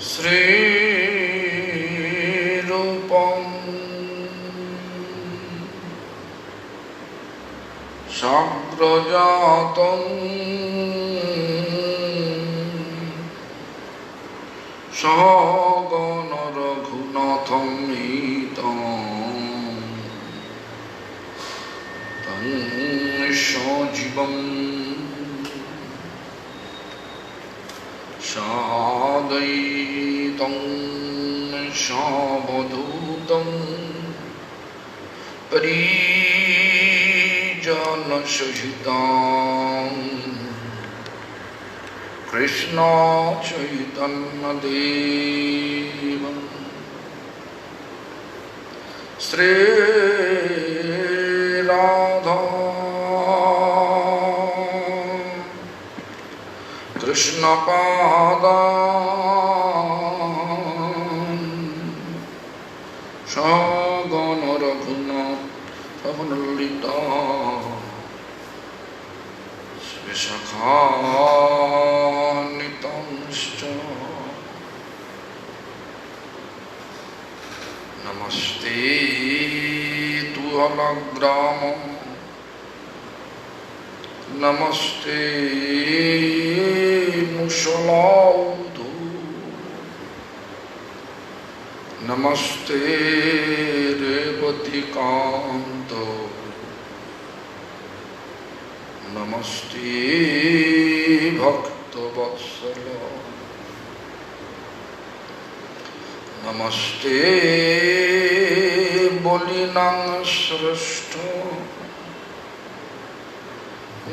श्रीरूपं साग्रजातं सहगण रघुनाथं तं सजीवं साद्वैतं सावधूतं परिजनसहितं कृष्ण चैतन्यदेवं श्री राधा कृष्ण पादान् सहगण रघुनाथ ललिता विशाखान्वितांश्च नमस्ते तुअलग्रामं नमस्ते मुसलाउधु नमस्ते रेवतिकान्तो नमस्ते भक्तवत्सल नमस्ते बलिनां श्रेष्ठ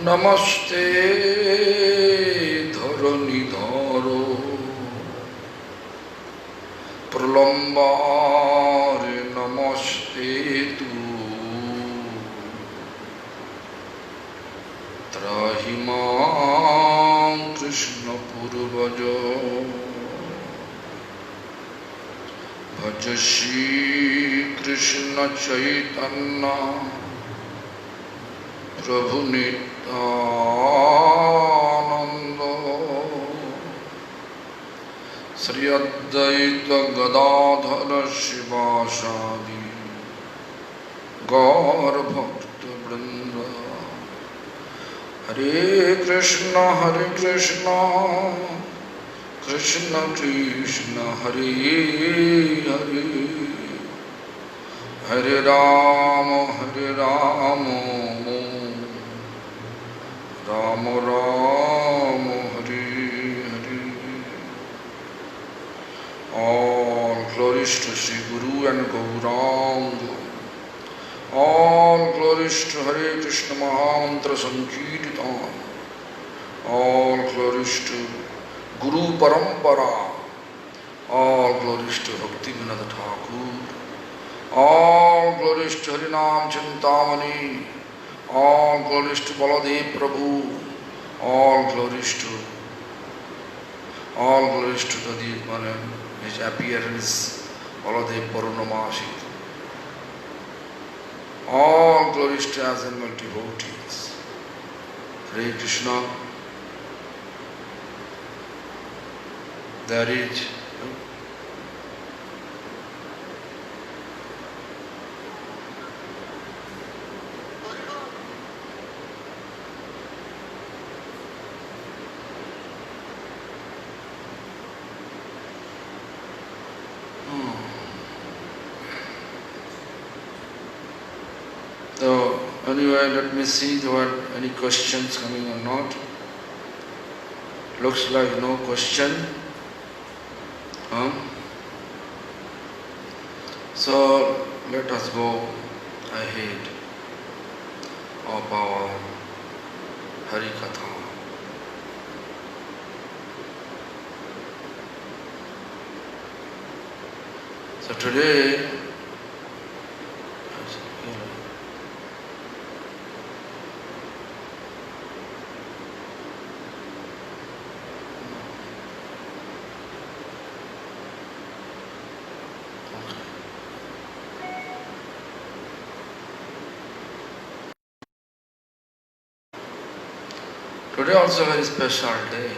नमस्ते धरणीधरो प्रलम्बारे नमस्ते तु त्राहि मां कृष्ण पूर्वज भज श्री कृष्ण चैतन्य प्रभु नित्यानंद श्री अद्वैत गदाधर शिवासादि गौर भक्त वृंद हरे Krishna Krishna Krishna Hare Hare Hare Ram Ram Ram Hare Hare. All glories to Sri Guru and Gauranga. All glories to Hare Krishna Mahamantra Sankirtan. All glories to Guru Parampara. All glories to Bhakti Vinod Thakur. All glories to Harinam Chintamani. All glories to Baladev Prabhu. All glories to Pradeep Manan, his appearance, Baladev Purnamasi. All glories to assembled devotees. Hare Krishna. There is so anyway, let me see there were any questions coming or not. Looks like no question. So let us go ahead of our Harikatha. So today Today also a very special day.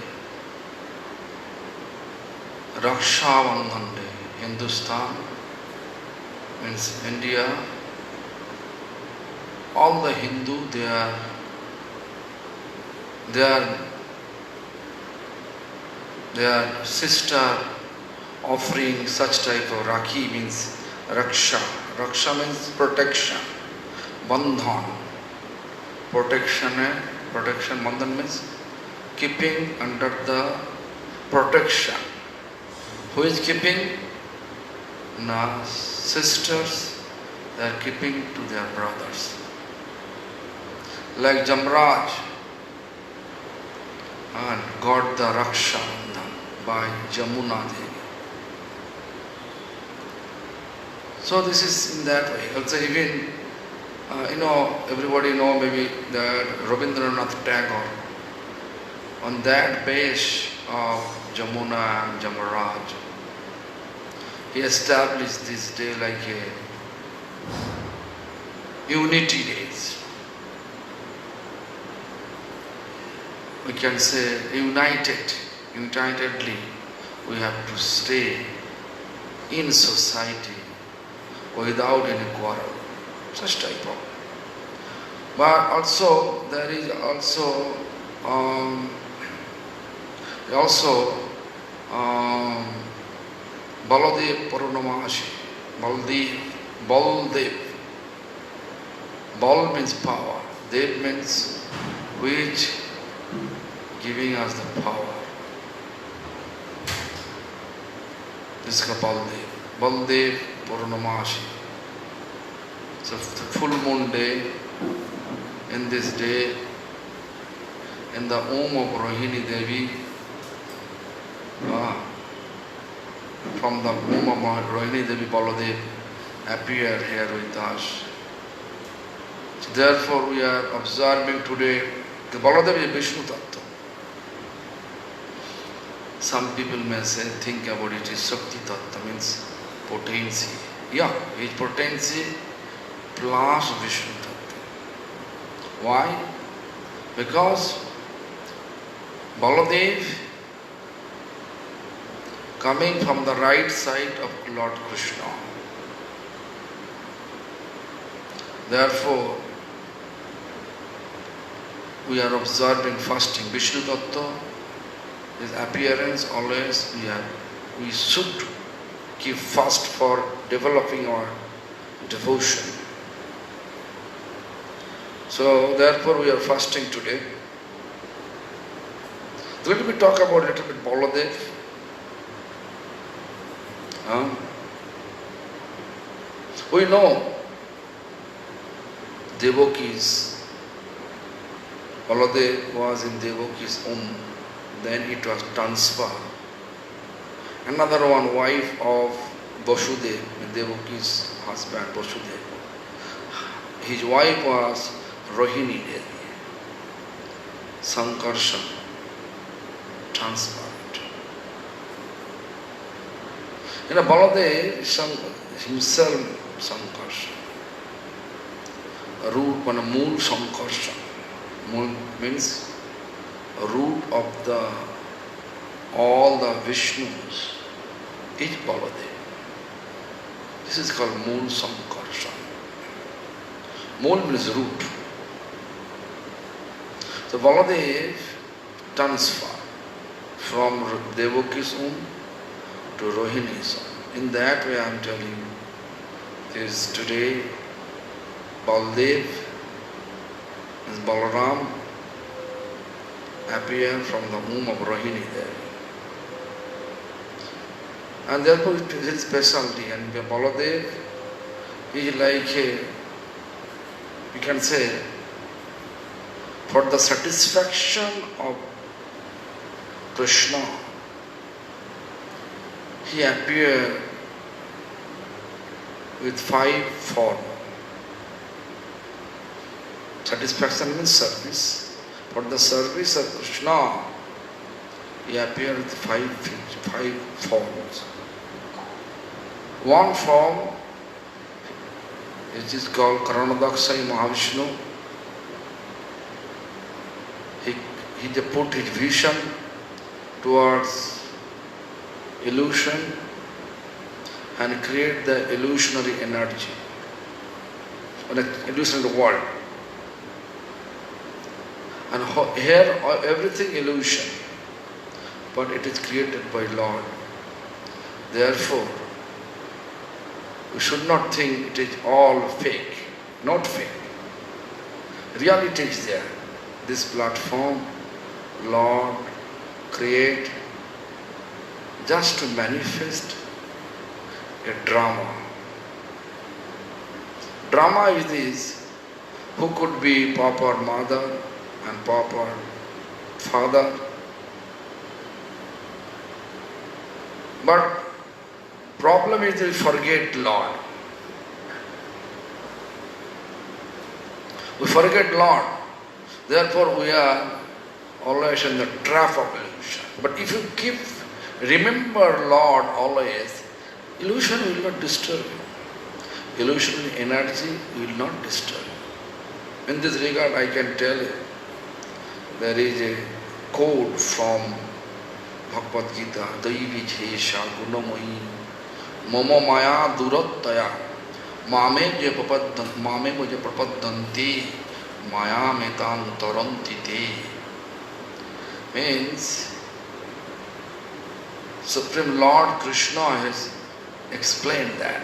Raksha Bandhan Day. Hindustan means India. All the Hindu, they are sister offering such type of Rakhi means Raksha. Raksha means protection. Bandhan. Protection, Bandhan means keeping under the protection. Who is keeping? Na sisters, they are keeping to their brothers. Like Jamraj and got the Raksha Bandhan by Jamuna Devi. So this is in that way. Also even, everybody know maybe that Rabindranath Tagore, on that base of Jamuna and Jamaraj, he established this day like a unity days. We can say unitedly we have to stay in society without any quarrel, such type of. But also there is also Baladev Purnamashi, Baldev. Bal means power, Dev means which giving us the power. This is Baldev. Baldev Purnamashi. So the full moon day, in this day, in the womb of Rohini Devi, from the womb of Rohini Devi, Baladev appeared here with us. So therefore we are observing today, the Baladev is Vishnu Tattva. Some people may say, think about it, is Shakti Tattva, means potency. Yeah, it is potency plus Vishnu Tattva. Why? Because Baladev coming from the right side of Lord Krishna. Therefore, we are observing fasting. Vishnu Tattva, his appearance always we should keep fast for developing our devotion. So therefore we are fasting today. Let me talk about a little bit Baladev. We know Devaki's, Baladev was in Devaki's womb, then it was transferred. Another one, wife of Vasudev, Devaki's husband Vasudev. His wife was Rohini Devi. Sankarshan, transferred. Baladev himself Sankarshan. Root, Mool Sankarshan. Mool means root of all the Vishnus is Baladev. This is called Mool Sankarshan. Mool means root. So Baladev transferred from Devaki's womb to Rohini's womb. In that way I am telling you, is today Baldev is Balaram appear from the womb of Rohini Devi. And therefore it is his specialty. And Baladev is like we can say, for the satisfaction of Krishna, he appeared with 5 forms. Satisfaction means service. For the service of Krishna, he appeared with 5 forms. One form, it is called Karanadaksai Mahavishnu. he put his vision towards illusion and create the illusionary energy, or the illusionary world. And here everything illusion, but it is created by Lord. Therefore, we should not think it is all fake, not fake. Reality is there. This platform, Lord create just to manifest a drama. Drama is this, who could be Papa mother and Papa father. But problem is we forget Lord. We forget Lord. Therefore we are always in the trap of illusion. But if you remember Lord always, illusion will not disturb you. Illusionary energy will not disturb you. In this regard I can tell you, there is a quote from Bhagavad Gita, Daivi Jhesha Gunamoyi Mama Maya Durattaya Mame Mujhe Prapaddanti Maya Metam Taranti Te. Means Supreme Lord Krishna has explained that.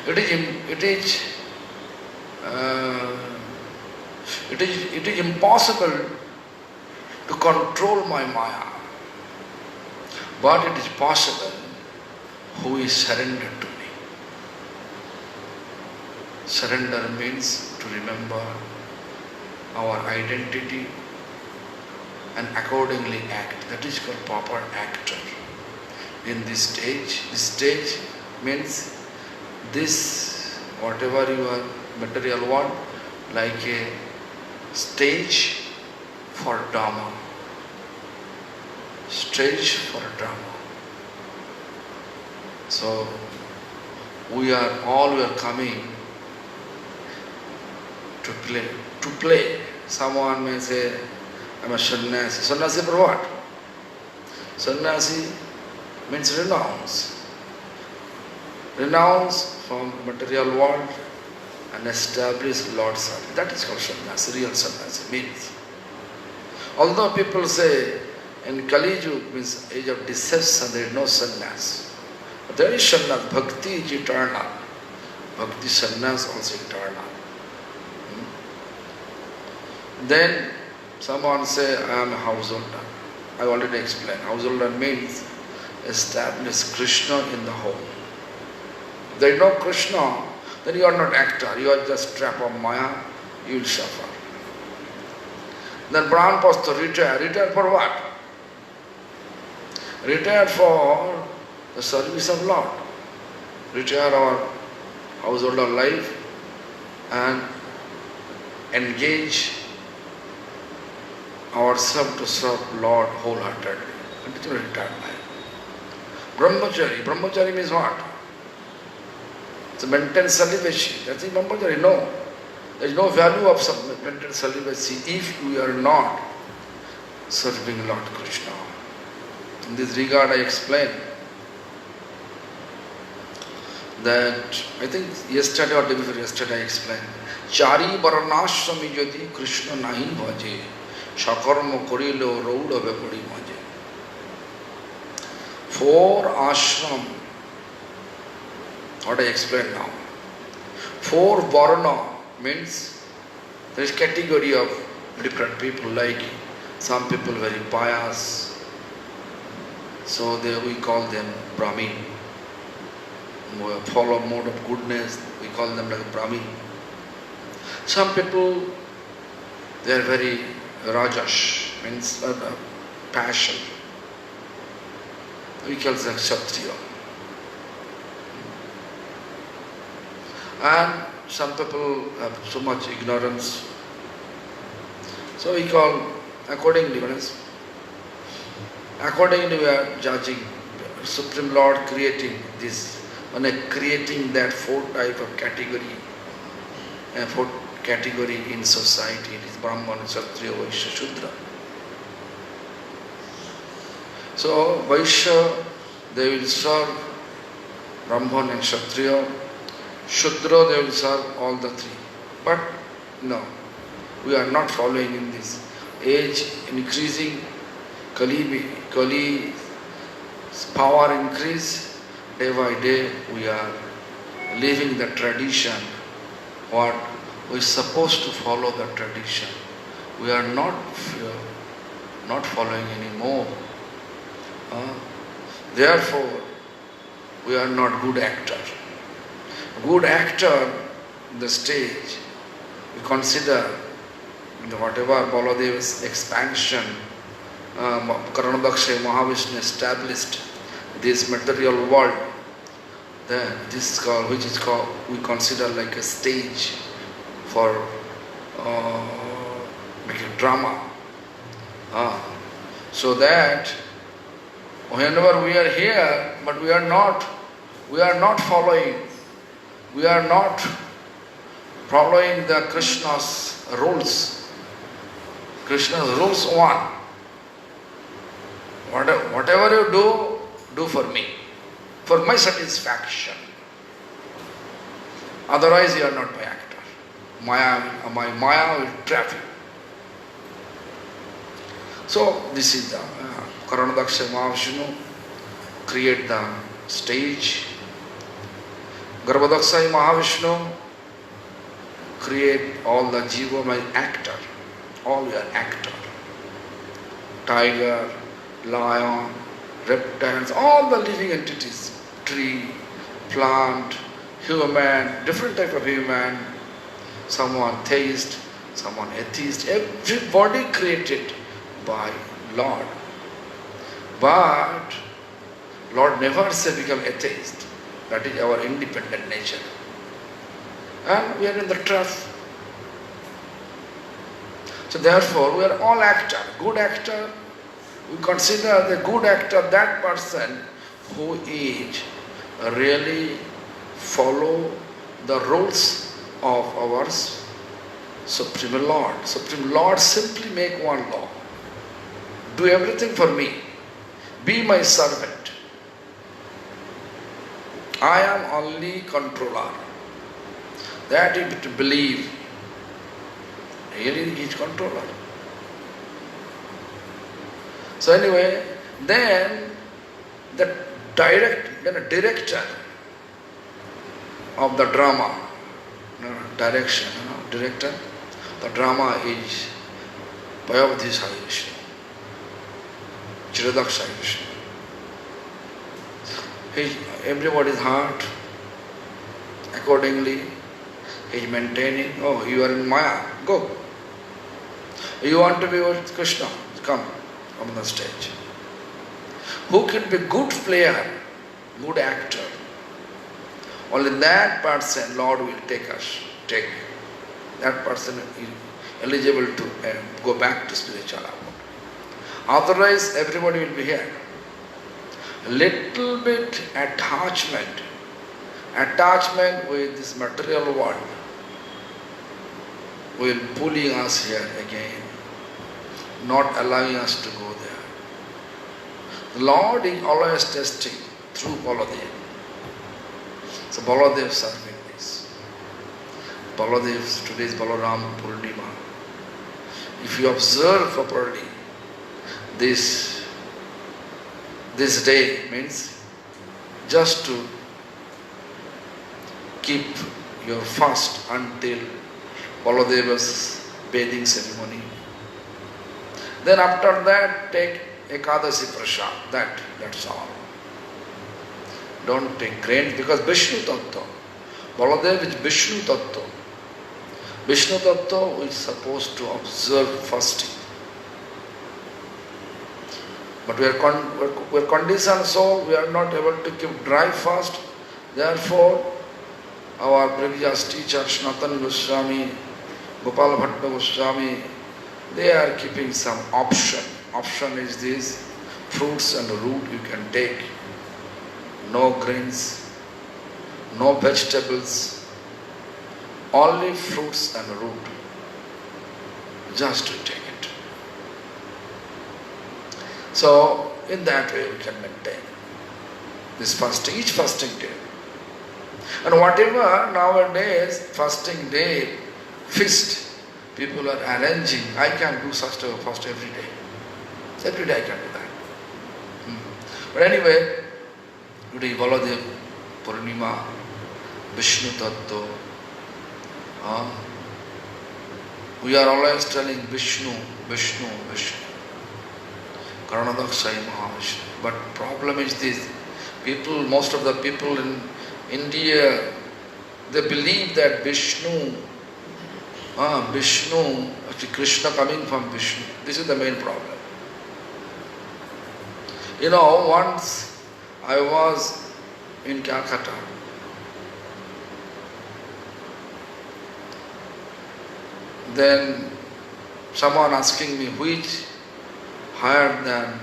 It is impossible to control my Maya. But it is possible who is surrendered to me. Surrender means to remember our identity and accordingly act. That is called proper actor. In this stage means this, whatever you are, material world, like a stage for drama. Stage for drama. So we are coming to play. Someone may say, I'm a sannyasi. Sannyasi for what? Sannyasi means renounce. Renounce from material world and establish Lord's service. That is called sannyasi. Real sannyasi means. Although people say in Kali Yuga means age of deception, there is no sannyas. But there is sannyas. Bhakti is eternal. Bhakti sannyas also eternal. Then someone say, I am a householder. I already explained. Householder means establish Krishna in the home. If there is no Krishna, then you are not actor. You are just trap of Maya. You will suffer. Then Brahman Pastor retire. Retire for what? Retire for the service of Lord. Retire our householder life and engage ourselves to serve Lord wholeheartedly. Continue retired life. Brahmachari means what? It's a maintain celibacy. That's it, Brahmachari. No. There is no value of maintain celibacy if we are not serving Lord Krishna. In this regard I explained that, I think yesterday or day before yesterday I explained, Chari Varanashrami Jodi Krishna Nahi Bhaje Shakarma Korilo Rauda Vepadi Maje. 4 ashram, what I explained now. 4 varna means there is category of different people, like some people very pious, so we call them Brahmin. Who follow mode of goodness, we call them like Brahmin. Some people, they are very rajas, means passion. We call them Kshatriya. And some people have so much ignorance. So we call accordingly, accordingly we are judging. Supreme Lord creating this, creating that 4 type of category, 4 category in society. It is Brahman, Kshatriya, Vaishya, Shudra. So Vaishya, they will serve Brahman and Kshatriya. Shudra, they will serve all the three. But no, we are not following in this. Age increasing, Kali's power increase, day by day we are leaving the tradition. What we are supposed to follow the tradition. We are not following anymore. Therefore, we are not good actor. Good actor, the stage, we consider whatever Baladev's expansion, Karanadaksha Mahavishnu established this material world, this is called, which is called, we consider like a stage for making drama. So that whenever we are here, but we are not following the Krishna's rules. Krishna's rules one. Whatever you do for me, for my satisfaction. Otherwise you are not my actor. My Maya will trap you. So this is the Karanadaksha Mahavishnu create the stage. Garbhadaksha Mahavishnu create all the jiva, my actor. All your actor. Tiger, lion, reptiles, all the living entities. Tree, plant, human, different type of human. Someone theist, someone atheist. Everybody created by Lord. But Lord never said become atheist. That is our independent nature. And we are in the trap. So therefore, we are all actor. Good actor, we consider the good actor that person who is really follow the rules of our Supreme Lord. Supreme Lord simply make one law. Do everything for me. Be my servant. I am only controller. That is to believe. Really he is controller. So anyway, then the director of the drama, director, the drama is Payavadhi Sai Vishnu, Chiradak Sai Vishnu. Everybody's heart, accordingly, he is maintaining, oh, you are in Maya, go. You want to be with Krishna, come on the stage. Who can be good player, good actor? Only that person Lord will take. That person is eligible to go back to spiritual abode. Otherwise, everybody will be here. Little bit attachment with this material world will pulling us here again, not allowing us to go there. The Lord is always testing through Baladev. So Baladev serving this. Baladev, today is Balaram Purnima. If you observe properly, this day means just to keep your fast until Baladeva's bathing ceremony. Then after that, take Ekadasi Prasad. That's all. Don't take grains because Vishnu Tattva. Baladev is Vishnu Tattva. Vishnu Tattva is supposed to observe fasting. But we are conditioned so we are not able to keep dry fast. Therefore, our previous teacher Sanatana Goswami, Gopal Bhatta Goswami, they are keeping some option. Option is this, fruits and root you can take. No grains, no vegetables, only fruits and root. Just to take it. So, in that way we can maintain this fasting, each fasting day. And whatever nowadays fasting day, feast, people are arranging, I can do such a fast every day. Every day I can do that. But anyway, today Baladev, Purnima, Vishnu Tattva, we are always telling Vishnu, Vishnu, Vishnu. Karanadaksai Mahavishnu. But problem is this, people, most of the people in India, they believe that Vishnu, actually Krishna coming from Vishnu. This is the main problem. You know, once I was in Calcutta. Then someone asking me, who is higher,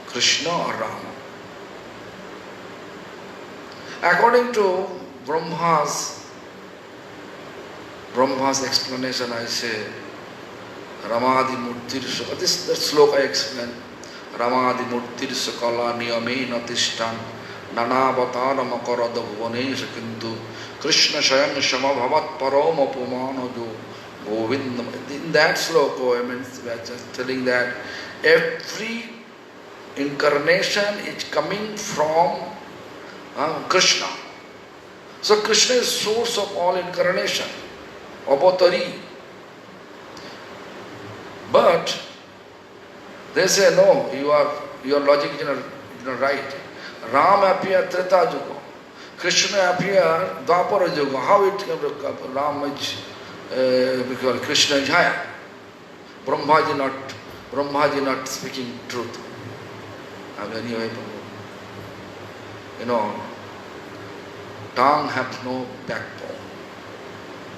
Krishna or Rama? According to Brahma's explanation, I say, Ramadi Murtir Sukala, this sloka I explain, Ramadi Murtir Sukala Niyamena Tishtan, Nana Vatana Makarada Bhuvanesha Kintu, Krishna Shayam Shamabhavat Paroma Pumanadu Govindam. In that sloka, I mean, we are just telling that every incarnation is coming from Krishna. So Krishna is source of all incarnation, avatari. But they say, no, your logic is not right. Ram appeared Treta Yuga. Krishna appeared Dwapara Yuga. How it Ram is because Krishna is higher. Brahmaji not speaking truth. And anyway, you know, tongue have no backbone.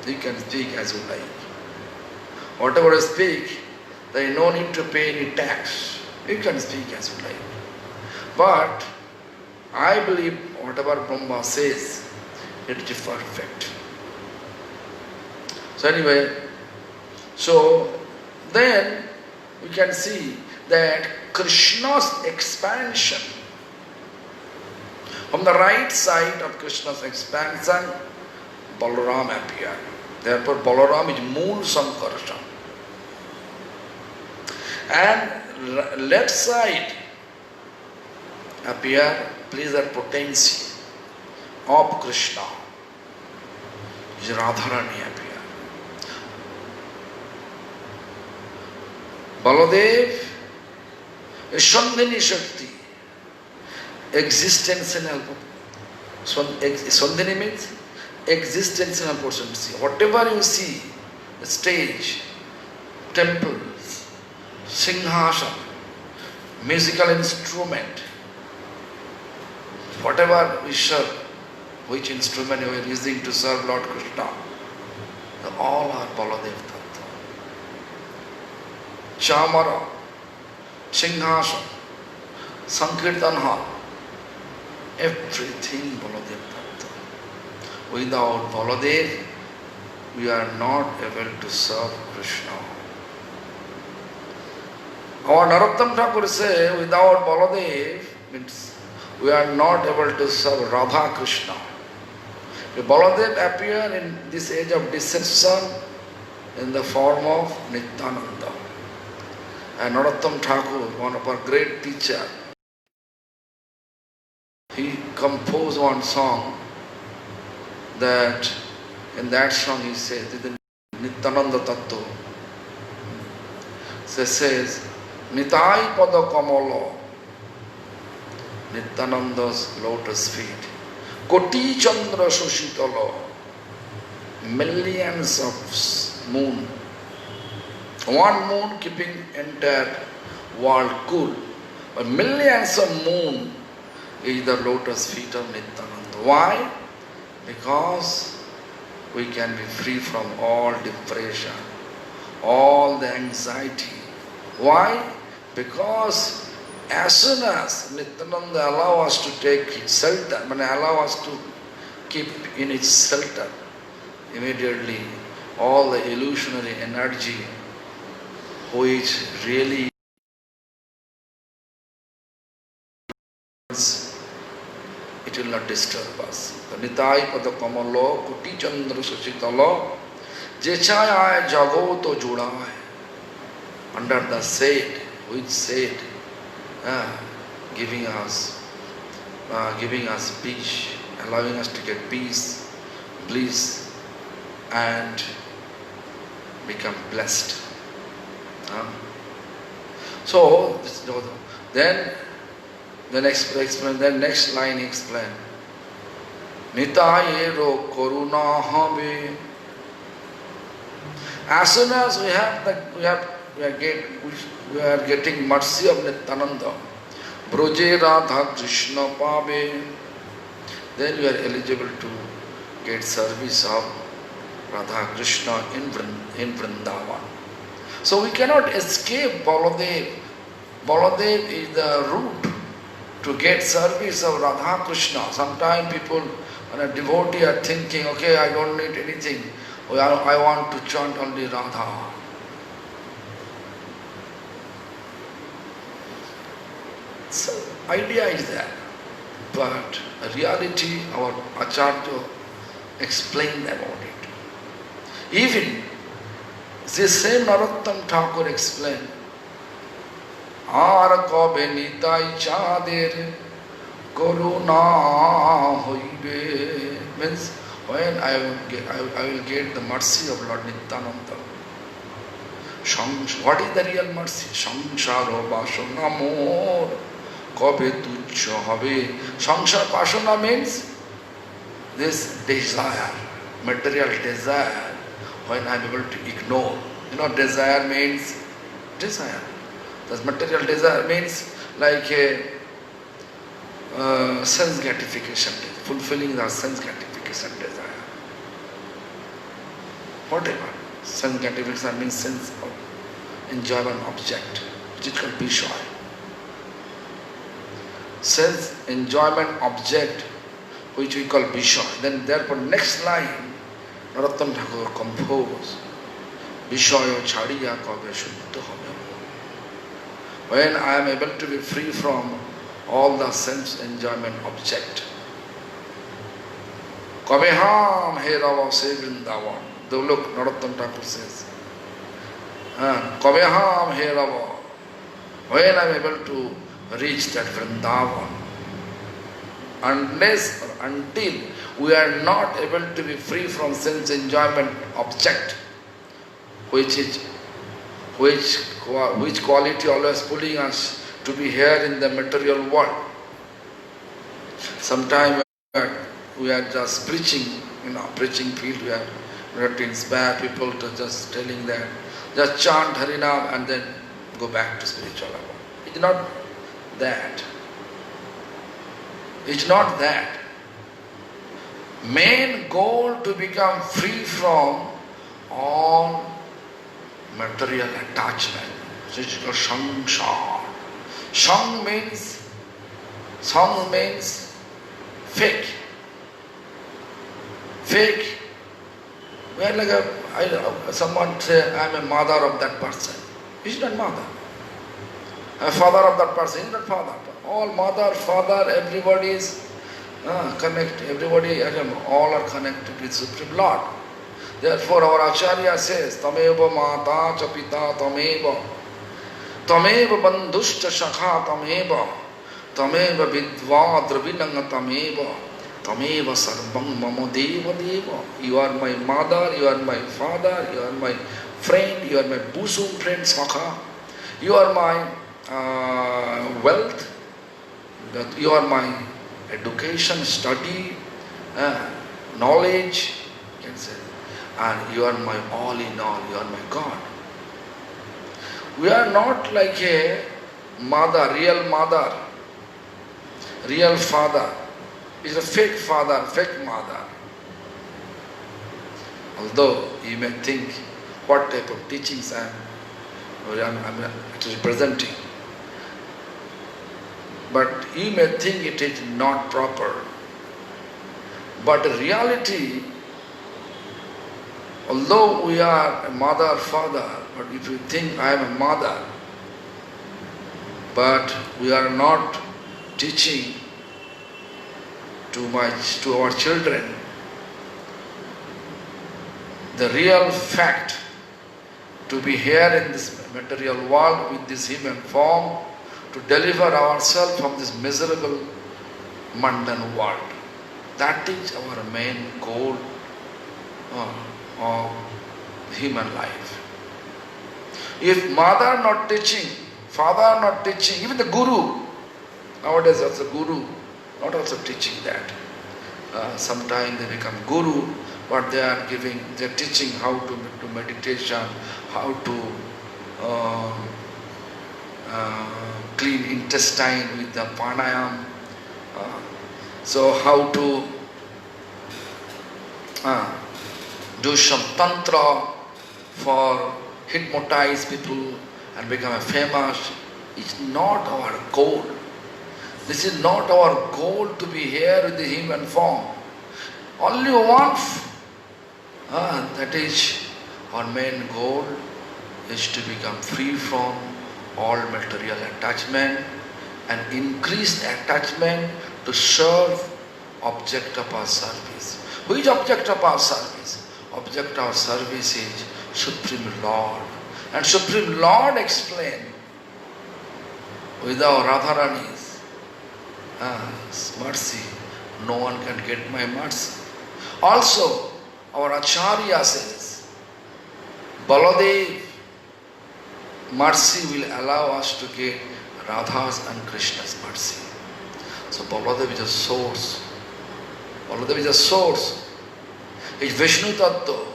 You can speak as you like. Whatever you speak, there is no need to pay any tax. You can speak as you like. But I believe whatever Brahma says, it is perfect. So anyway, so then we can see that Krishna's expansion, from the right side of Krishna's expansion, Balaram appeared. Therefore, Balaram is Mool Sankarshan. And left side appear pleasure potency of Krishna, is Radharani appear. Baladev is Sandhini Shakti, existential. Sandhini means existential potency. Whatever you see, stage, temples, singhasana, musical instrument, whatever we serve, which instrument we are using to serve Lord Krishna, all are Baladev Tattva. Chamara, singhasana, Sankirtan hall, everything Baladev Tattva. Without Baladev, we are not able to serve Krishna. Our Narottam Thakur says, without Baladev, means we are not able to serve Radha Krishna. The Baladev appear in this age of deception in the form of Nityananda. And Narottam Thakur, one of our great teachers, he composed one song that, in that song he says, Nityananda Tattva. So it says, Nitai Pada Kamala, Nityananda's lotus feet, Koti Chandra Sushitala, millions of moon, one moon keeping entire world cool, but millions of moon is the lotus feet of Nityananda. Why? Because we can be free from all depression, all the anxiety. Why? Because as soon as Nityananda allow us to take shelter, allow us to keep in its shelter, immediately all the illusionary energy which really disturb us. Nitai pada kamalo kuti chandra suchitalo jechaya jagoto judai. Under the shade, which shade, giving us peace, allowing us to get peace, bliss, and become blessed. So then the next line explain. Nitayero koruna habe. As soon as we are getting mercy of Nityananda, Broje Radha Krishna Pave, then we are eligible to get service of Radha Krishna in Vrindavan. So we cannot escape Baladev. Baladev is the route to get service of Radha Krishna. Sometimes people, when a devotee are thinking, okay, I don't need anything, I want to chant only Radha. So idea is that, but reality our Acharya explained about it. Even this same Narottam Thakur explained, Ar kobe nitai chader koruna hoibe, means when I will get the mercy of Lord Nityananda. What is the real mercy? Samsara vasana more kobe tuchya habe. Samsara vasana means this desire, material desire, when I am able to ignore. Desire means desire. This material desire means like a sense gratification, fulfilling the sense gratification desire. Whatever. Sense gratification means sense of enjoyment object, which is called Vishaya. Sense enjoyment object, which we call Vishaya. Then therefore next line, Narottam Thakur composed, Vishaya chadiya kabe shuddha habe. When I am able to be free from all the sense enjoyment object. Kabeham he Rava se Vrindavan. Look, Narottam Thakur says, Kabeham he Rava. When I am able to reach that Vrindavan, unless or until we are not able to be free from sense enjoyment object, which quality always pulling us to be here in the material world. Sometimes we are just preaching, preaching field, we are not inspire people to just telling that, just chant Harinam and then go back to spiritual level. It's not that. It's not that. Main goal to become free from all material attachment, which is called samsara. Sang means fake. Fake. Where like someone say, I am a mother of that person. He is not mother. A father of that person, he is not father. All mother, father, everybody is connected. Everybody, all are connected with Supreme Lord. Therefore our Acharya says, Tameva mata cha pita tameva bandhuscha shakha tameva vidva dravinanga tameva sarvang mama deva deva. You are my mother, you are my father, you are my friend, you are my bosom friend Sakha. You are my wealth, you are my education, study, knowledge, you can say. And you are my all in all, you are my God. We are not like a mother, real father. It's a fake father, fake mother. Although you may think what type of teachings I am representing. But you may think it is not proper. But in reality, although we are a mother, father, but if you think I am a mother, but we are not teaching to our children the real fact to be here in this material world with this human form to deliver ourselves from this miserable mundane world. That is our main goal of human life. If mother not teaching, father not teaching, even the guru, nowadays also guru, not also teaching that. Sometimes they become guru, but they are giving, they are teaching how to do meditation, how to clean intestine with the pranayam, so how to do some tantra for hypnotize people and become famous. It's not our goal. This is not our goal to be here in the human form. Only one, that is our main goal, is to become free from all material attachment and increase attachment to serve object of our service. Who is object of our service? Object of our service is Supreme Lord. And Supreme Lord explained without Radharani's mercy, no one can get my mercy. Also, our Acharya says, Baladev, mercy will allow us to get Radha's and Krishna's mercy. So Baladev is a source. Baladev is a source. It's Vishnu Tattva.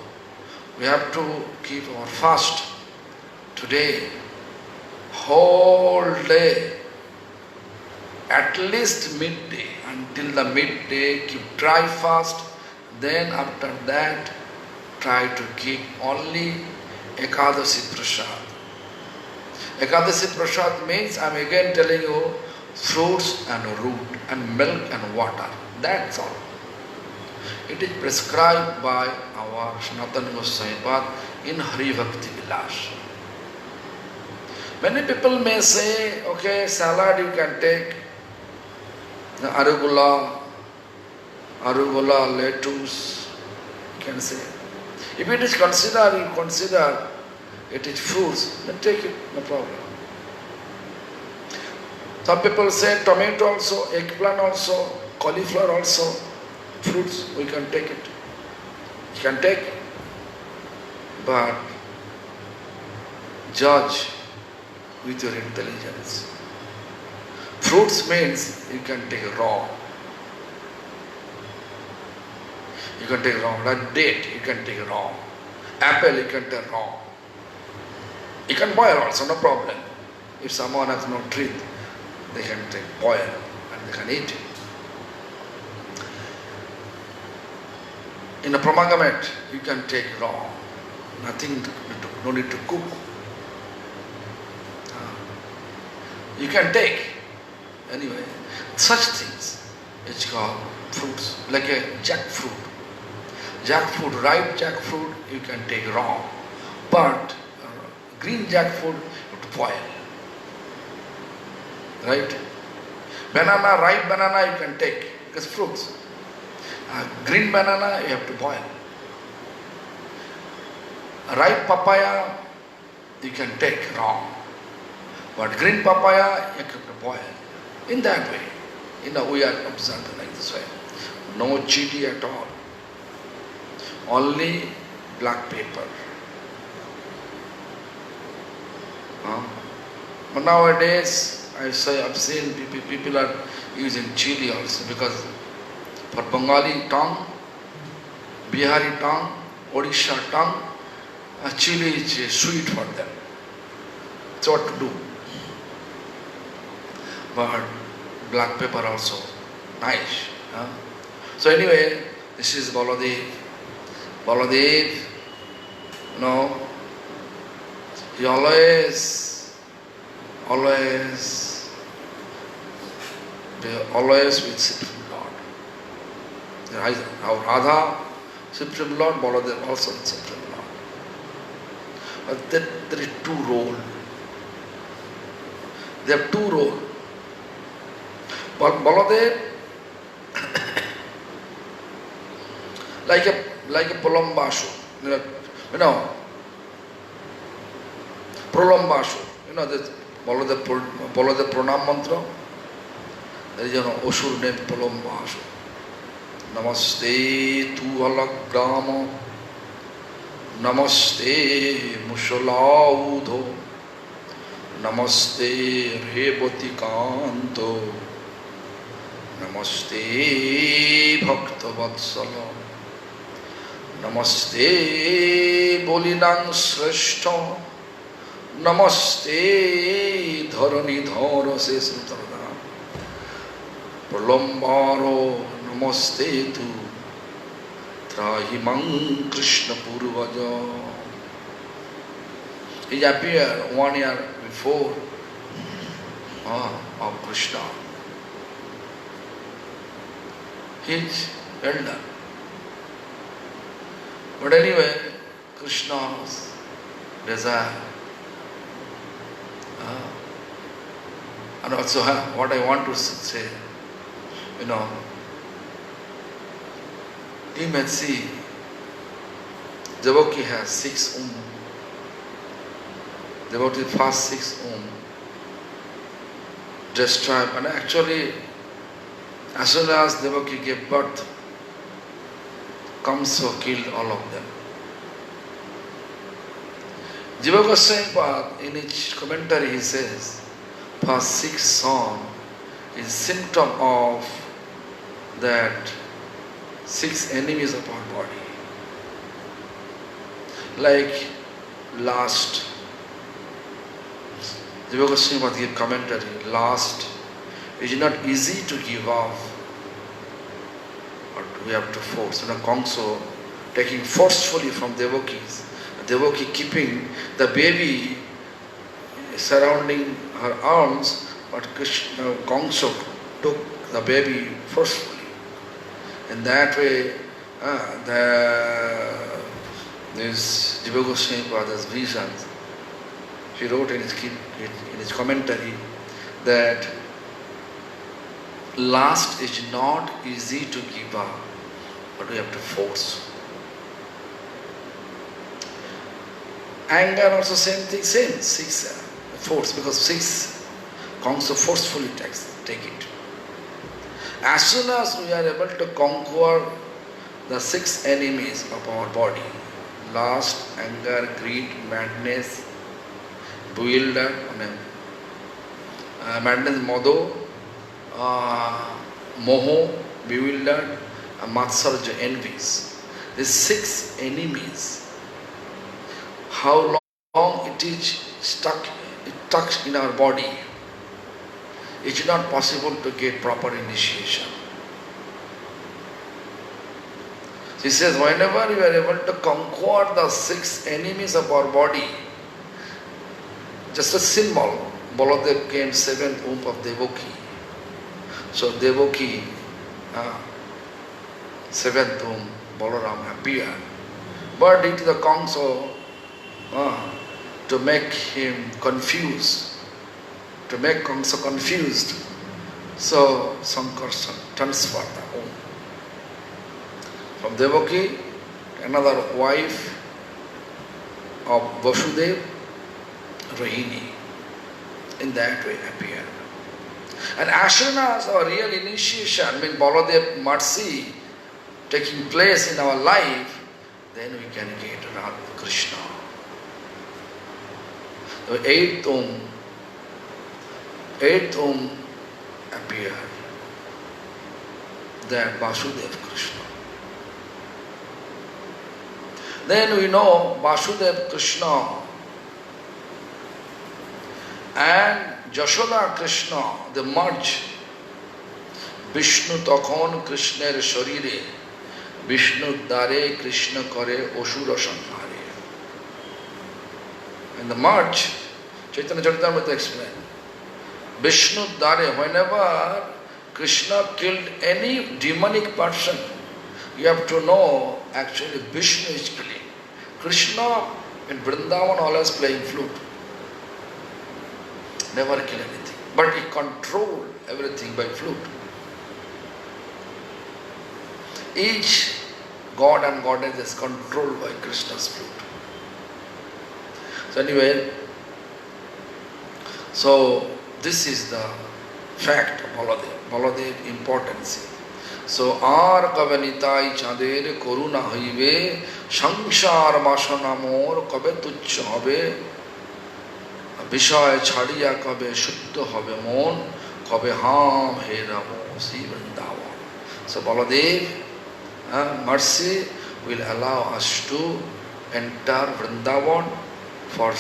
We have to keep our fast. Today, whole day, at least midday, until the midday, keep dry fast. Then after that, try to keep only Ekadasi Prasad. Ekadasi Prasad means, I am again telling you, fruits and root and milk and water. That's all. It is prescribed by our Sanatana Goswami Pad in Hari Bhakti Vilas. Many people may say, okay, salad you can take, arugula, lettuce, you can say. If it is considered, you consider it is fruits, then take it, no problem. Some people say tomato also, eggplant also, cauliflower also, fruits, we can take it. You can take it. But judge with your intelligence. Fruits means you can take raw. You can take raw. Like date, you can take raw. Apple, you can take raw. You can boil also, no problem. If someone has no teeth, they can take boil and they can eat it. In a pomegranate, you can take raw. Nothing, no need to cook. You can take. Anyway, such things, it's called fruits, like a jackfruit. Jackfruit, ripe jackfruit, you can take raw. But green jackfruit, you have to boil. Right? Banana, ripe banana, you can take, because fruits. Green banana, you have to boil. Ripe papaya, you can take raw. But green papaya, you have to boil. In that way, we are observed like this way. No chili at all. Only black pepper. But nowadays, I've seen people are using chili also, because for Bengali tongue, Bihari tongue, Odisha tongue, chili is sweet for them. So what to do? But black pepper also, nice. So anyway, this is Baladev. Baladev, he always with Supreme Lord. Our Radha, Supreme Lord, Baladev also with Supreme Lord. But there is two roles. They have two roles. But Baladev like a Pralambasur, you know, Pralambasur, this Baladev Pranam mantra. There is an Asur named Pralambasur. Namaste tu alagrama, Namaste Mushalaudho, Namaste Rebati Kanto, Namaste Bhakta Vatsala, Namaste Bolinang Sreshta, Namaste Dharani Dhara Se Sutarada, Pralambaro Namaste tu Trahimang Krishna Purvaja. He appeared 1 year before of Krishna. He is elder. But anyway, Krishna's desire. And also what I want to say, you may see Devaki has 6 Devotee first 6 destroyed, and actually as soon as Devaki gave birth, Kamsa killed all of them. Jiva Goswami in his commentary he says, first 6 song is symptom of that 6 enemies of our body. Like last, Jiva Goswami gave commentary, last is not easy to give up, but we have to force. Kamsa taking forcefully from Devaki keeping the baby surrounding her arms, but Kamsa took the baby forcefully. In that way, this Jiva Goswami's visions, he wrote in his commentary that last is not easy to give up, but we have to force. Anger also same thing, 6 force, because 6 Kamsa forcefully take it. As soon as we are able to conquer the 6 enemies of our body, lust, anger, greed, madness, bewildered, madness, modo, moho, bewildered, matsarja, envies. These 6 enemies, how long it is stuck in our body, it's not possible to get proper initiation. He says, whenever you are able to conquer the 6 enemies of our body, just a symbol, Baladev came 7th womb of Devaki. So Devaki, 7th womb, Balaram appeared. But due to the Kamsa, to make him confused, to make Kamsa confused, so Sankarshan transferred the womb. From Devaki, another wife of Vasudev, Rohini, in that way appeared. And as soon as our real initiation, Baladev mercy taking place in our life, then we can get Radha Krishna. The 8th womb appeared, that Vasudev Krishna. Then we know Vasudev Krishna and Jashoda Krishna, they merge. Vishnu তখন কৃষ্ণের শরীরে, Vishnu দ্বারে কৃষ্ণ করে অসুর সংহারে. In the merge, Chaitanya Charitamrita explained, Vishnu দ্বারে, whenever Krishna killed any demonic person, you have to know actually Vishnu is killing. Krishna in Vrindavan always playing flute. Never kill anything. But he controlled everything by flute. Each God and Goddess is controlled by Krishna's flute. So anyway, so this is the fact of Baladev importance. So ar kabe nitai chander koruna hoibe সংসার বাসনা মোর কবে তুচ্ছ হবে বিষয় ছাড়িয়া কবে শুদ্ধ হবে মন কবে হাম হে Ram Shri Vrindavan. So Baladev, mercy will allow us to enter Vrindavan for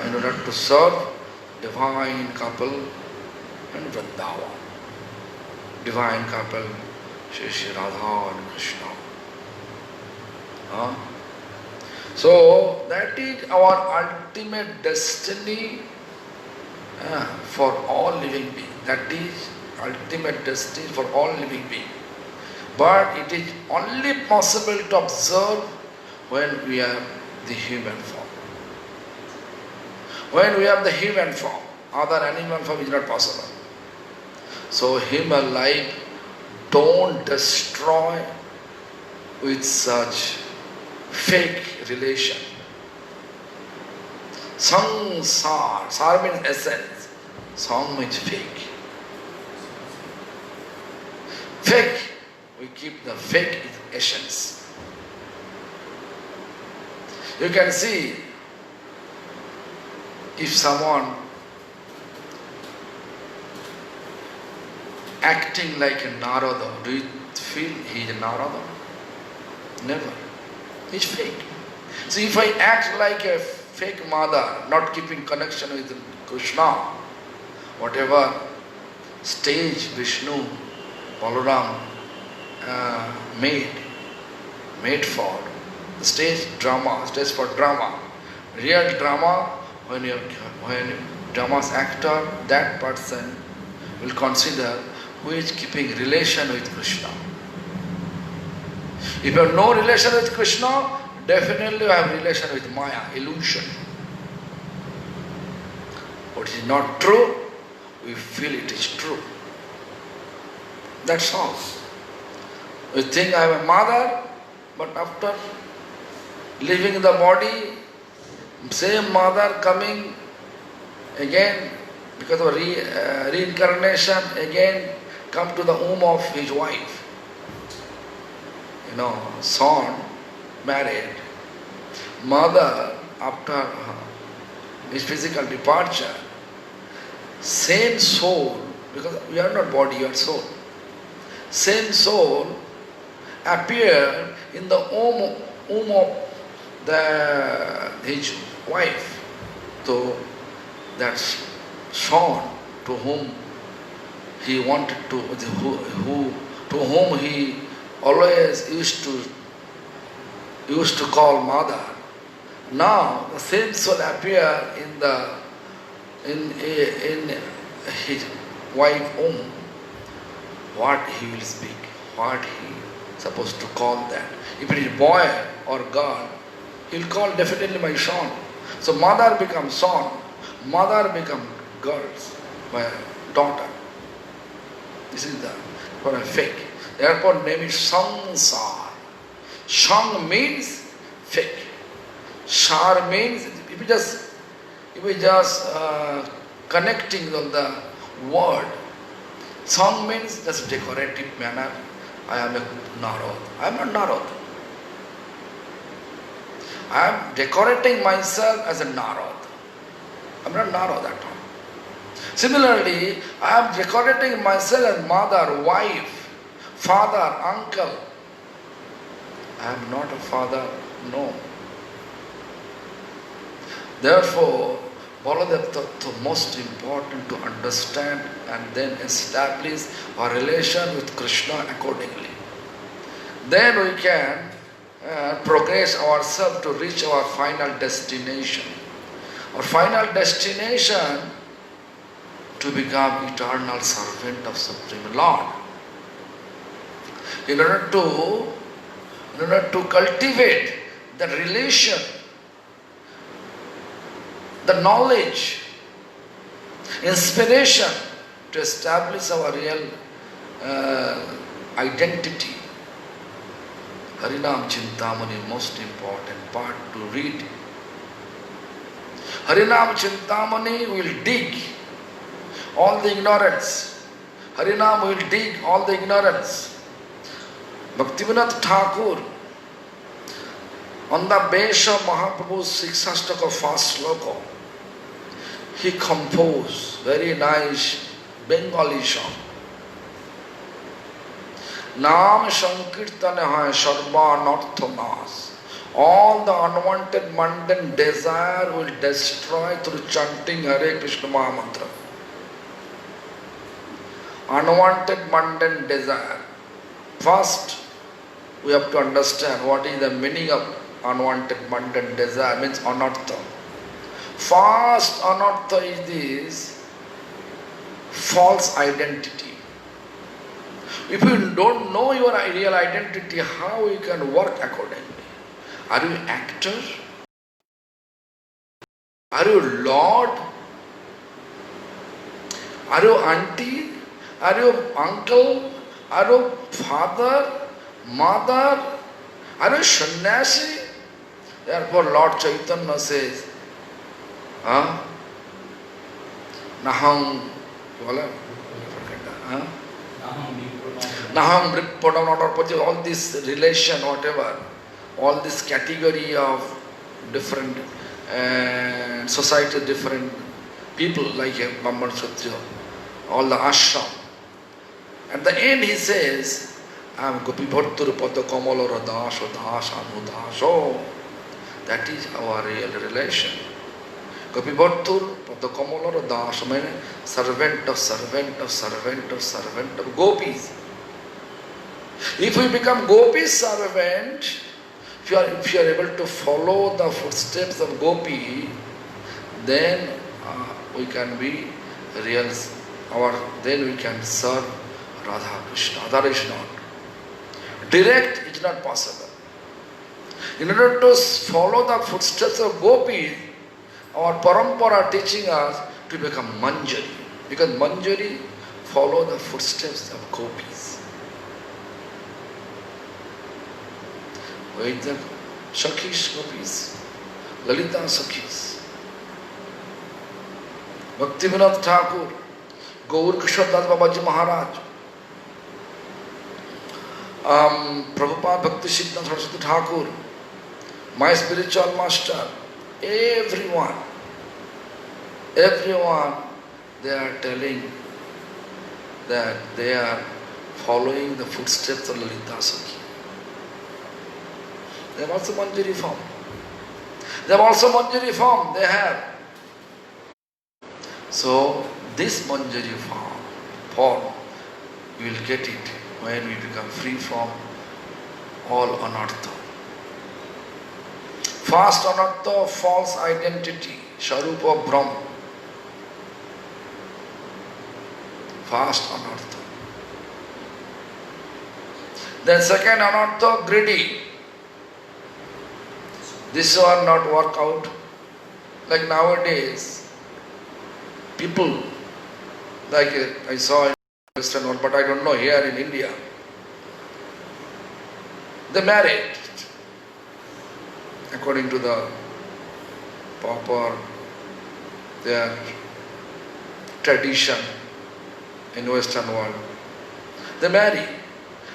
in order to serve divine couple in Vrindavan. Divine couple Shri Radha and Krishna. So that is our ultimate destiny for all living beings. That is ultimate destiny for all living beings. But it is only possible to observe when we have the human form. When we have the human form, other animal form is not possible. So human life don't destroy with such fake relation. Sangsar, sar means essence, sang means fake. Fake, we keep the fake essence. You can see if someone acting like a Narada, do you feel he is a Narada? Never. He's fake. So if I act like a fake mother, not keeping connection with Krishna, whatever stage Vishnu, Balaram made for, the stage for drama. Real drama, when drama's actor, that person will consider who is keeping relation with Krishna. If you have no relation with Krishna, definitely you have relation with Maya, illusion. What is not true, we feel it is true. That's all. We think I am a mother, but after leaving the body, same mother coming again because of reincarnation, again come to the womb of his wife. Son married, mother after his physical departure, same soul, because you are not body, you are soul. Same soul appeared in the womb of his wife. So that son to whom he wanted to whom he always used to call mother. Now the same soul appear in his wife womb. What he will speak, what he supposed to call that. If it is boy or girl, he will call definitely my son. So mother becomes son, mother becomes girls, my daughter. This is for a fake. Therefore, name is Sangsar. Sang means fake. Sar means if we just connecting of the word. Sang means just decorative manner. I am a Narad. I am not Narad. I am decorating myself as a Narad. I am not Narad at all. Similarly, I am decorating myself as mother, wife, father, uncle. I am not a father, no. Therefore, Baladev Tattva most important to understand and then establish our relation with Krishna accordingly. Then we can progress ourselves to reach our final destination. Our final destination to become eternal servant of Supreme Lord. In order to cultivate the relation, the knowledge, inspiration to establish our real identity, Harinam Chintamani, most important part to read. Harinam Chintamani will dig all the ignorance. Harinam will dig all the ignorance. Bhaktivinoda Thakur, on the base of Mahaprabhu's Siksastaka first sloka, he composed very nice Bengali song. Naam Sankirtane hai sarva anartha nas. All the unwanted mundane desire will destroy through chanting Hare Krishna Mahamantra. Unwanted mundane desire. First, we have to understand what is the meaning of unwanted mundane desire, means anartha. First anartha is this false identity. If you don't know your real identity, how you can work accordingly? Are you actor? Are you lord? Are you auntie? Are you uncle? Are you father? Mother? Are you sannyasi? Therefore Lord Chaitanya says, Naham, Naham Brikpadam, all this relation, whatever, all this category of different society, different people like Brahman Kshatriya, all the ashram. At the end he says, I am Gopi Bhattur Pada Kamalora Dasho Das Anu Dasho. That is our real relation. Gopi Bhattur Pada Kamalora Dasho means servant of gopis. If we become gopi servant, if you are able to follow the footsteps of gopi, then we can be real, then we can serve Radha Krishna. Other is not. Direct is not possible. In order to follow the footsteps of gopi, our parampara teaching us to become manjari. Because manjari follow the footsteps of gopis. With the Sakhis gopis, Lalita Sakhis. Bhaktivinoda Thakur, Gaur Kishore Das Babaji Maharaj, Prabhupada Bhakti Siddhanta Saraswati Thakur, my spiritual master, everyone, they are telling that they are following the footsteps of Lalita Sakhi. They have also Manjari form. They have. So, this Manjari form, we will get it when we become free from all anartha. First anartha, false identity, Sharupa Brahma. First anartha. Then second anartha, greedy. This one not work out. Like nowadays, people, like I saw in Western world, but I don't know here in India, they married according to the proper their tradition in Western world. They marry,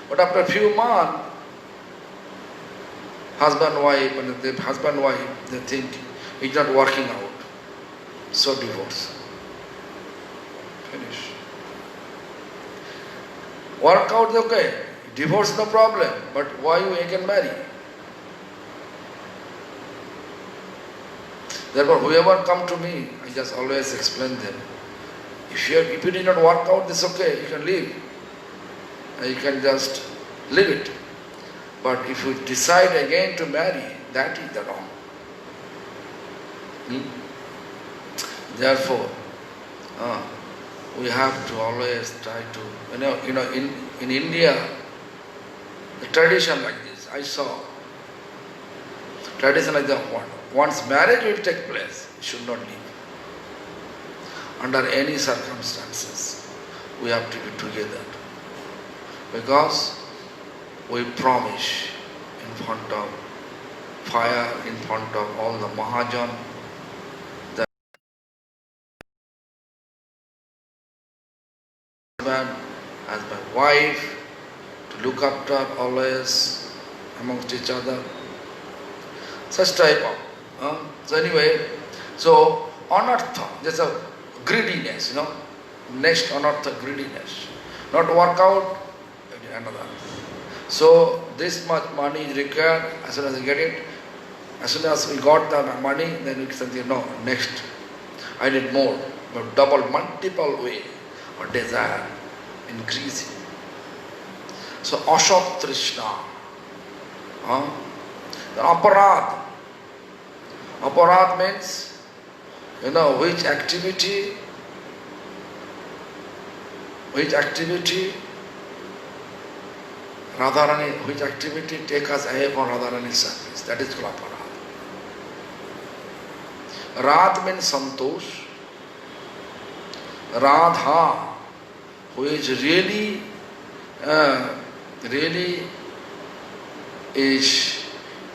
but after a few months, husband wife, they think it's not working out, so divorce. Finish. Work out, okay. Divorce no problem, but why you can marry? Therefore, whoever come to me, I just always explain them. If you did not work out, this okay, you can leave. You can just leave it. But if you decide again to marry, that is the wrong. Therefore, we have to always try to, in India, the tradition like this, I saw. Tradition like that, once marriage will take place, it should not leave. Under any circumstances, we have to be together. Because we promise in front of fire, in front of all the Mahajan. The husband as my wife, to look after always amongst each other. Such type of. So anyway, so anartha, there's a greediness, Next anartha, greediness. Not work out, another. So this much money is required, as soon as we get it, as soon as we got the money, then we can say, no, next, I need more. But double, multiple way of desire increasing. So Ashok Trishna. The aparad. Aparad means, which activity Radharani, which activity take us away from Radharani's service. That is called aparad. Rad means santosh. Radha, who is really is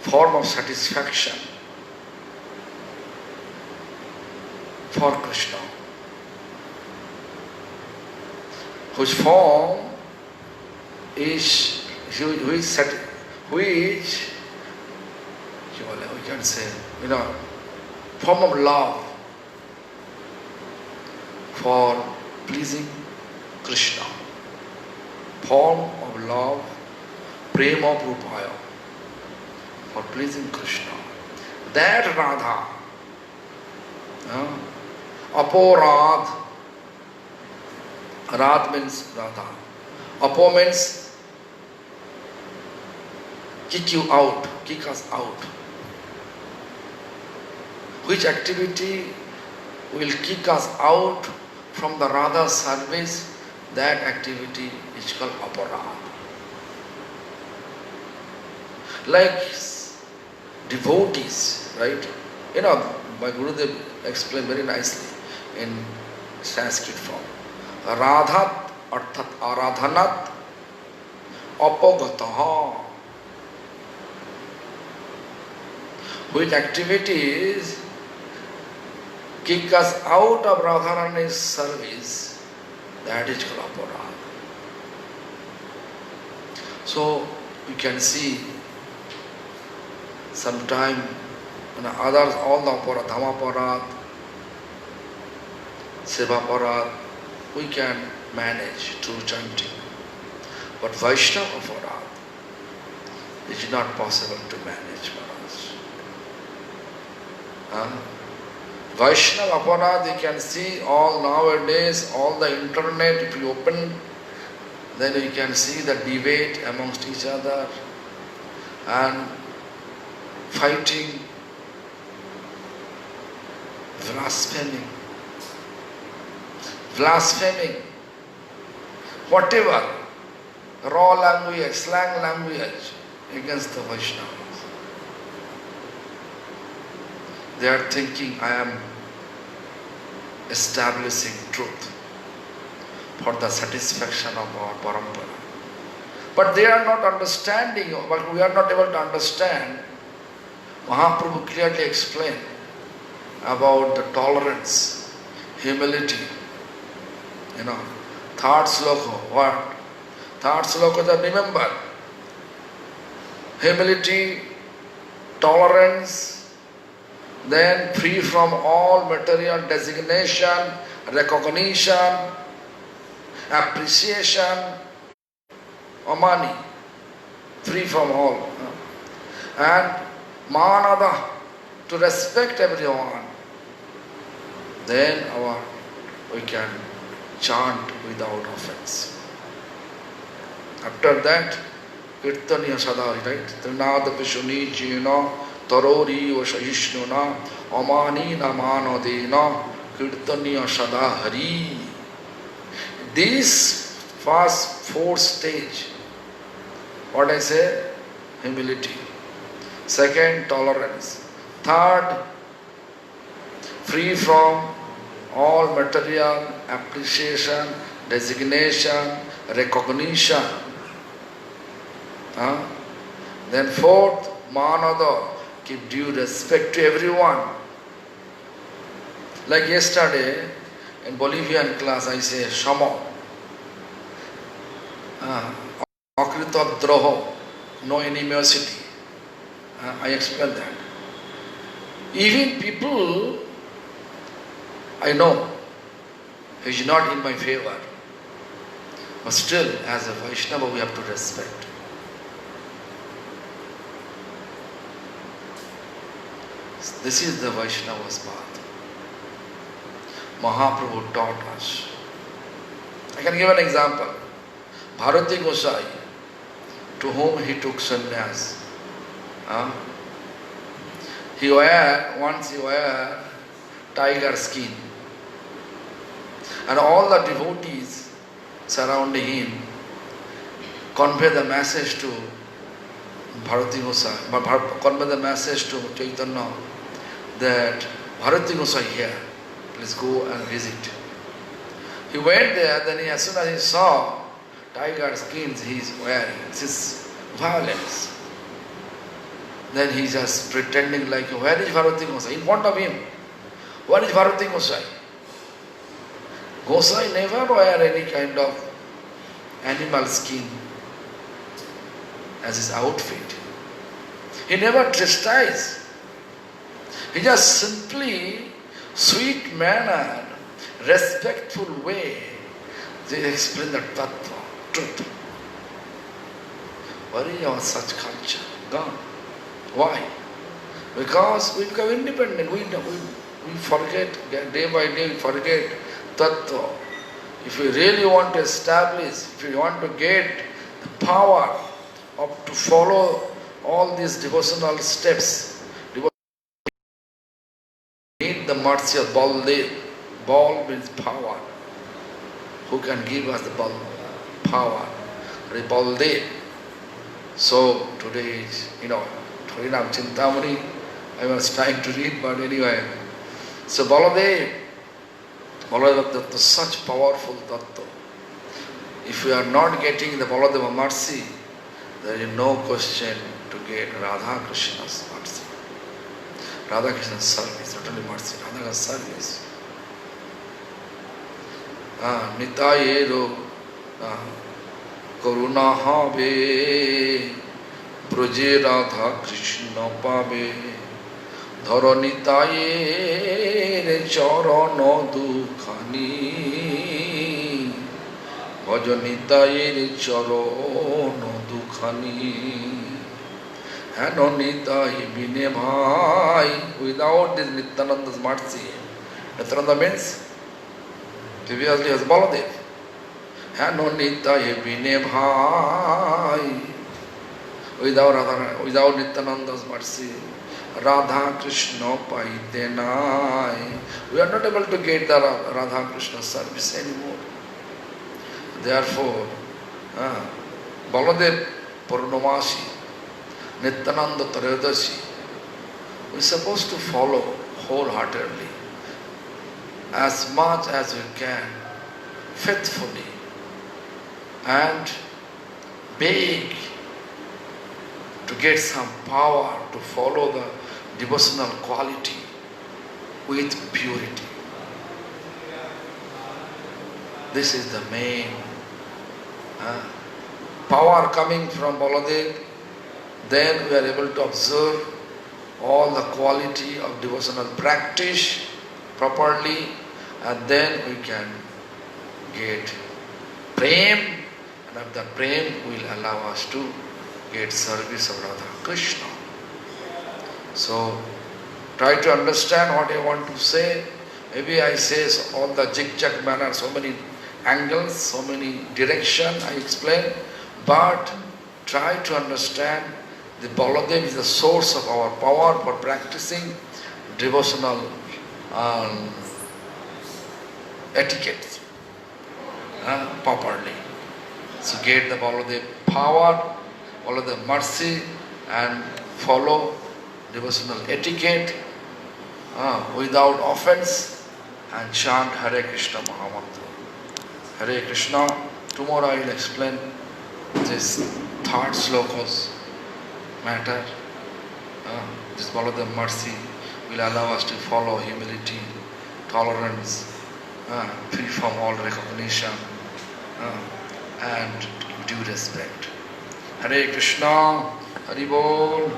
form of satisfaction for Krishna, whose form is we can say, form of love for pleasing Krishna, form of love, prema rupaya, for pleasing Krishna. That Radha, aporad, Rad means Radha, apo means kick you out, kick us out. Which activity will kick us out from the Radha service, that activity is called aparad. Like devotees, right? My Gurudev explained very nicely in Sanskrit form. Radhat arthat aradhanat apogataha. Which activities kick us out of Radharani's service, that is called aparad. So you can see sometime others, all the aparad, dhamaparad, sevaparad, we can manage through chanting. But Vaishnava aparad is not possible to manage for us. Vaishnava aparad, you can see all nowadays, all the internet, if you open, then you can see the debate amongst each other and fighting, blaspheming, whatever, raw language, slang language against the Vaishnavas. They are thinking, I am establishing truth for the satisfaction of our parampara. But they are not understanding, but we are not able to understand. Mahaprabhu clearly explained about the tolerance, humility. Third sloka, what? Third sloka, remember. Humility, tolerance, then free from all material designation, recognition, appreciation, or money. Free from all. And manada, to respect everyone. Then we can chant without offense. After that, Kirtaniya Sada, right? Trinada Pishuni Jina, Tarori Vashahishnuna, Amani Namano Dena, Kirtaniya Sada Hari. This first fourth stage, what I say? Humility. Second, tolerance. Third, free from all material appreciation, designation, recognition. Then fourth, manada, give due respect to everyone. Like yesterday, in Bolivian class, I say shamo, akrita droho, no animosity. I explained that. Even people I know is not in my favor, but still, as a Vaishnava, we have to respect. This is the Vaishnava's path. Mahaprabhu taught us. I can give an example. Bharati Gosai, to whom he took sannyas, once he wore tiger skin, and all the devotees surrounding him convey the message to Bharati Gosai, convey the message to Chaitanya that Bharati Gosai here, please go and visit. He went there, then as soon as he saw tiger skins he is wearing, this is violence. Then he is just pretending like, where is Bharati Gosai? In front of him, where is Bharati Gosai? Gosai never wear any kind of animal skin as his outfit. He never chastised. He just simply, sweet manner, respectful way, they explain the tattva, truth. Where is our such culture? Gone. Why? Because we become independent. We forget, day by day we forget tattva. If we really want to establish, if we want to get the power to follow all these devotional steps, we need the mercy of Baldev. Bal means power. Who can give us the power? Baldev. So today is, Harinam Chintamani, I was trying to read, but anyway. So Baladev Datta, such powerful tattva. If we are not getting the Baladeva mercy, there is no question to get Radha Krishna's mercy. Radha Krishna's service, not only mercy, Radha's service. Nitayero Karuna Habe Braje Radha Krishna Pabe Dharanitaye Charana Dukhani Bhajanitaye Charana Dukhani Hanonitaye Bine Bhai. Without this Nityananda's mercy, Nityananda means previously as Baladev. Hanonitaye Bine Bhai. Without Nityananda's mercy, Radha Krishna Paitenai. We are not able to get the Radha Krishna service anymore. Therefore, Baladev Purnamasi, Nityananda Trayodasi, we are supposed to follow wholeheartedly, as much as we can, faithfully, and beg to get some power to follow the devotional quality with purity. This is the main power coming from Baladev. Then we are able to observe all the quality of devotional practice properly, and then we can get prem, and of the prem will allow us to get service of Radha Krishna. So try to understand what I want to say. Maybe I say all the zigzag manner, so many angles, so many directions I explain, but try to understand the Baladev is the source of our power for practicing devotional etiquette properly. So get the Baladev power, follow the mercy, and follow devotional etiquette without offense, and chant Hare Krishna Mahamantra. Hare Krishna. Tomorrow I will explain this third slokas. matter. This Baladev mercy will allow us to follow humility, tolerance, free from all recognition, and due respect. Hare Krishna, Hari Bol.